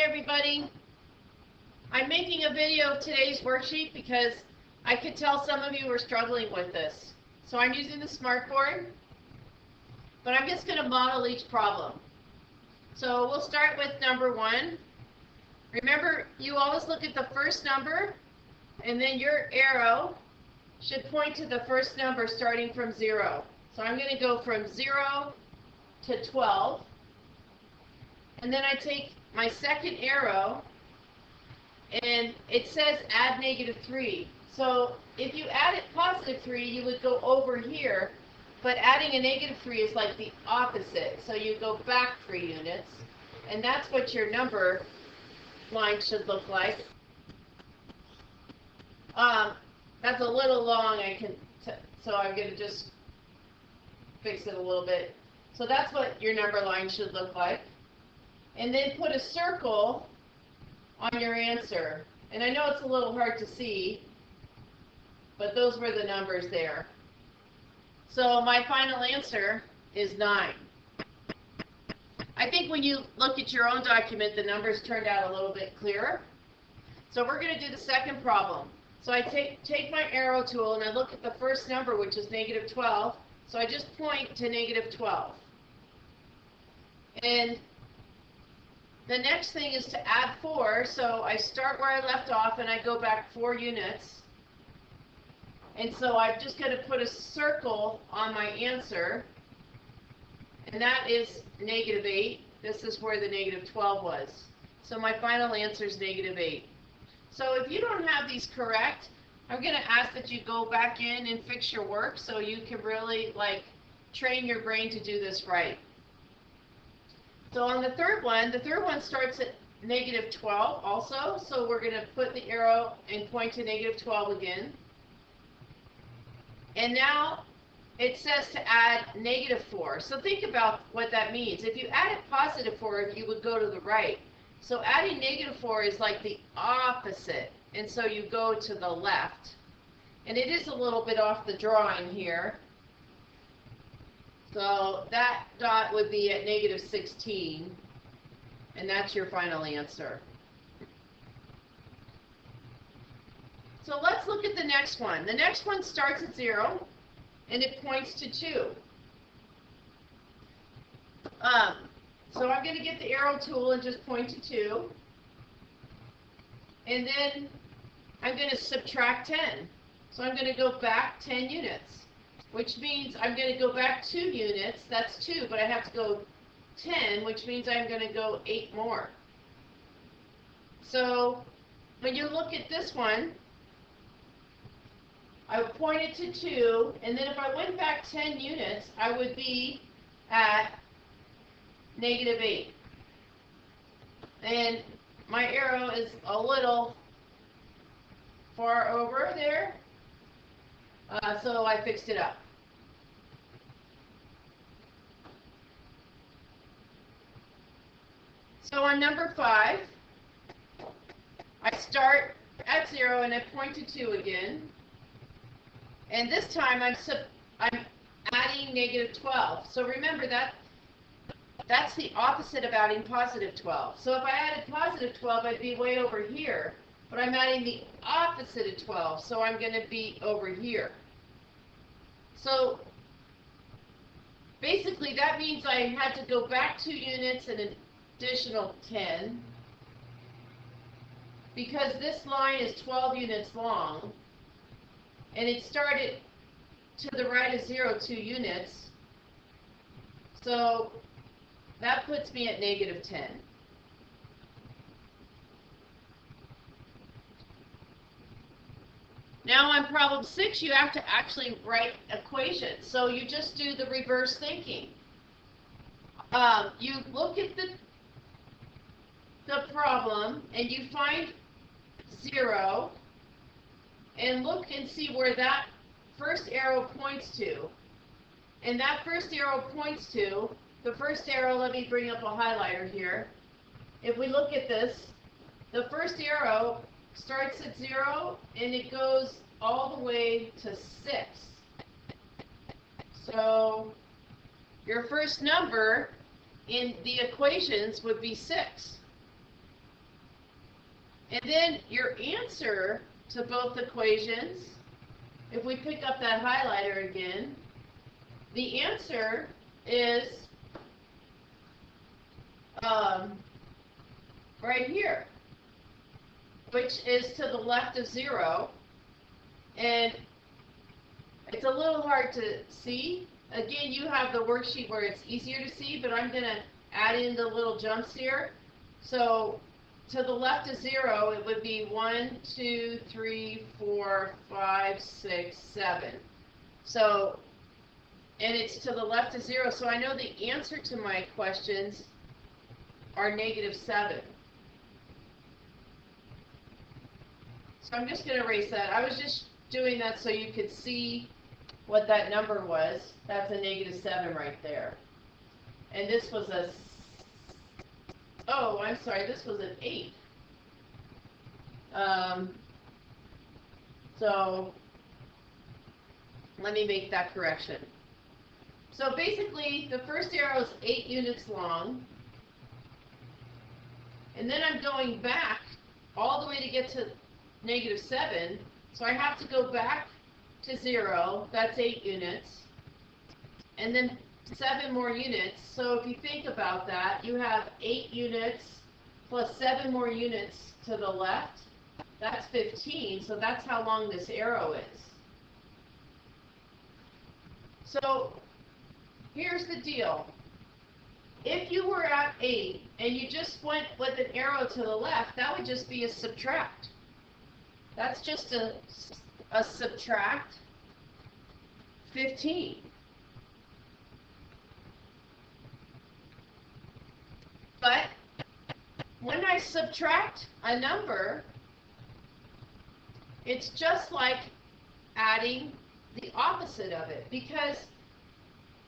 everybody. I'm making a video of today's worksheet because I could tell some of you were struggling with this. So I'm using the smartboard, but I'm just going to model each problem. So we'll start with number 1. Remember, you always look at the first number, and then your arrow should point to the first number starting from 0. So I'm going to go from 0 to 12. And then I take my second arrow, and it says add -3. So if you added +3, you would go over here, but adding a -3 is like the opposite. So you go back 3 units, and that's what your number line should look like. That's a little long, so I'm going to just fix it a little bit. So that's what your number line should look like. And then put a circle on your answer. And I know it's a little hard to see, but those were the numbers there. So my final answer is 9. I think when you look at your own document, the numbers turned out a little bit clearer. So we're going to do the second problem. So I take my arrow tool and I look at the first number, which is -12. So I just point to -12. And the next thing is to add 4, so I start where I left off and I go back 4 units. And so I'm just going to put a circle on my answer, and that is -8. This is where the -12 was. So my final answer is -8. So if you don't have these correct, I'm going to ask that you go back in and fix your work so you can really train your brain to do this right. So on the third one starts at -12 also, so we're going to put the arrow and point to -12 again. And now it says to add -4. So think about what that means. If you added +4, you would go to the right. So adding -4 is like the opposite, and so you go to the left. And it is a little bit off the drawing here. So that dot would be at -16, and that's your final answer. So let's look at the next one. The next one starts at 0, and it points to 2. So I'm going to get the arrow tool and just point to 2. And then I'm going to subtract 10. So I'm going to go back 10 units. Which means I'm going to go back 2 units. That's 2, but I have to go 10, which means I'm going to go 8 more. So when you look at this one, I pointed to 2, and then if I went back 10 units, I would be at -8. And my arrow is a little far over there, so I fixed it up. So on number 5, I start at 0 and I point to 2 again. And this time I'm adding -12. So remember that's the opposite of adding +12. So if I added +12, I'd be way over here. But I'm adding the opposite of 12, so I'm going to be over here. So basically that means I had to go back 2 units and an additional 10, because this line is 12 units long, and it started to the right of 0 2 units, so that puts me at -10. Now on problem 6, you have to actually write equations, so you just do the reverse thinking. You look at the problem and you find 0 and look and see where that first arrow points to. And that first arrow points to, the first arrow, let me bring up a highlighter here. If we look at this, the first arrow starts at 0 and it goes all the way to 6. So your first number in the equations would be 6. And then your answer to both equations, if we pick up that highlighter again, the answer is right here, which is to the left of 0. And it's a little hard to see. Again, you have the worksheet where it's easier to see, but I'm going to add in the little jumps here. So to the left of 0, it would be 1, 2, 3, 4, 5, 6, 7. So, and it's to the left of 0, so I know the answer to my questions are -7. So I'm just going to erase that. I was just doing that so you could see what that number was. That's a -7 right there. And this was a, oh, I'm sorry, this was an 8. So let me make that correction. So basically, the first arrow is 8 units long. And then I'm going back all the way to get to -7. So I have to go back to 0. That's 8 units. And then 7 more units. So if you think about that, you have 8 units plus 7 more units to the left. That's 15. So that's how long this arrow is. So here's the deal. If you were at 8 and you just went with an arrow to the left, that would just be a subtract. That's just a subtract 15. But when I subtract a number, it's just like adding the opposite of it, because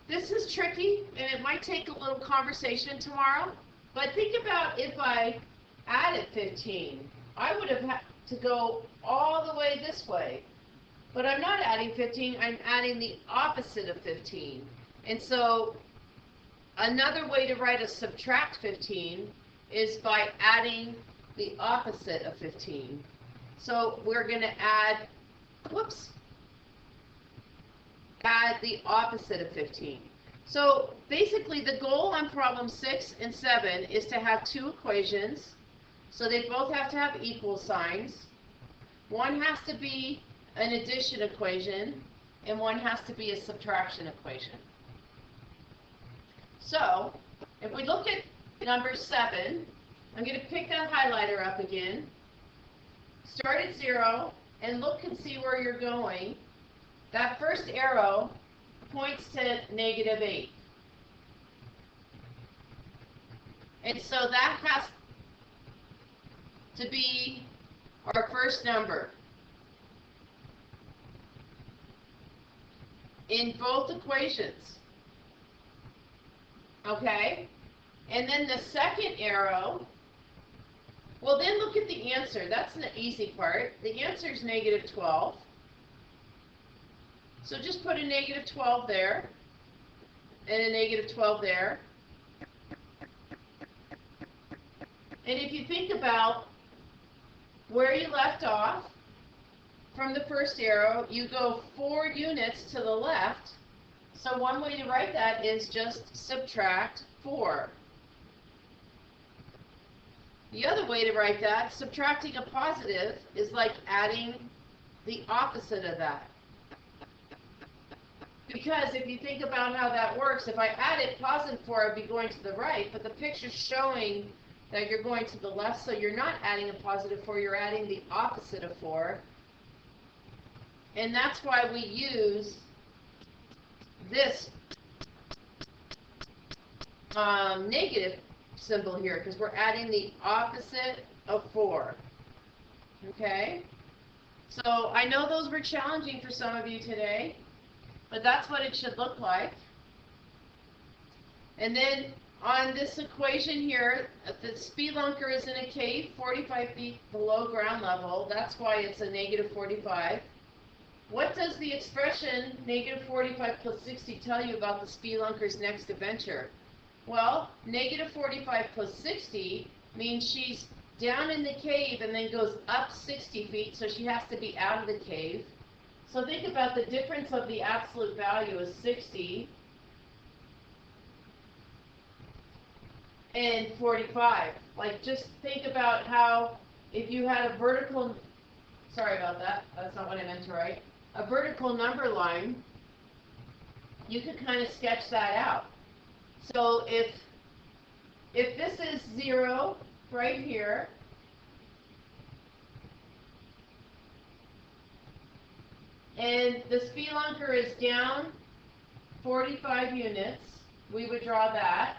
this is tricky and it might take a little conversation tomorrow. But think about if I added 15. I would have had to go all the way this way. But I'm not adding 15, I'm adding the opposite of 15. And so another way to write a subtract 15 is by adding the opposite of 15. So we're going to add, add the opposite of 15. So basically the goal on problem 6 and 7 is to have 2 equations. So they both have to have equal signs. One has to be an addition equation, and one has to be a subtraction equation. So if we look at number 7, I'm going to pick that highlighter up again. Start at 0 and look and see where you're going. That first arrow points to -8. And so that has to be our first number in both equations. Okay? And then the second arrow, well, then look at the answer. That's the easy part. The answer is -12. So just put a -12 there, and a -12 there. And if you think about where you left off from the first arrow, you go 4 units to the left. So one way to write that is just subtract 4. The other way to write that, subtracting a positive, is like adding the opposite of that. Because if you think about how that works, if I added +4, I'd be going to the right, but the picture's showing that you're going to the left, so you're not adding a +4, you're adding the opposite of 4. And that's why we use this negative symbol here, because we're adding the opposite of 4. Okay? So I know those were challenging for some of you today, but that's what it should look like. And then on this equation here, the spelunker is in a cave 45 feet below ground level. That's why it's a -45. What does the expression -45 + 60 tell you about the spelunker's next adventure? Well, -45 + 60 means she's down in the cave and then goes up 60 feet, so she has to be out of the cave. So think about the difference of the absolute value is 60 and 45. Like, just think about how if you had a vertical, sorry about that, that's not what I meant to write, a vertical number line, you could kind of sketch that out. So if this is 0 right here, and the spelunker is down 45 units, we would draw that,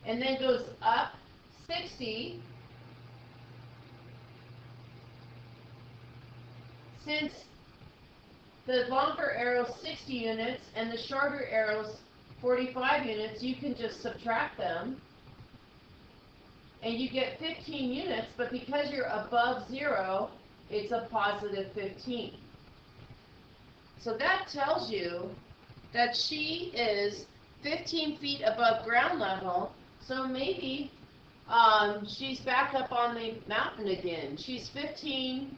and then goes up 60. Since the longer arrow's 60 units and the shorter arrow's 45 units, you can just subtract them, and you get 15 units, but because you're above 0, it's a positive 15. So that tells you that she is 15 feet above ground level, so maybe she's back up on the mountain again. She's 15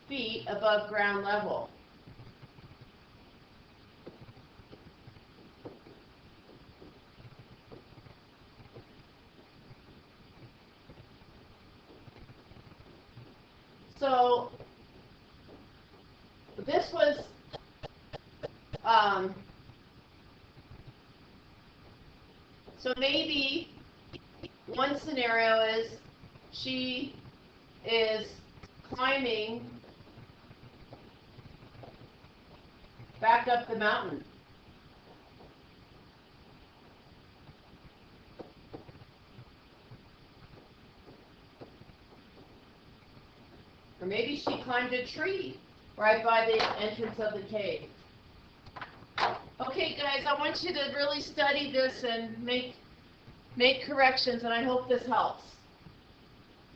feet above ground level. So this was so maybe one scenario is she is climbing back up the mountain. Or maybe she climbed a tree right by the entrance of the cave. Okay, guys, I want you to really study this and make corrections, and I hope this helps.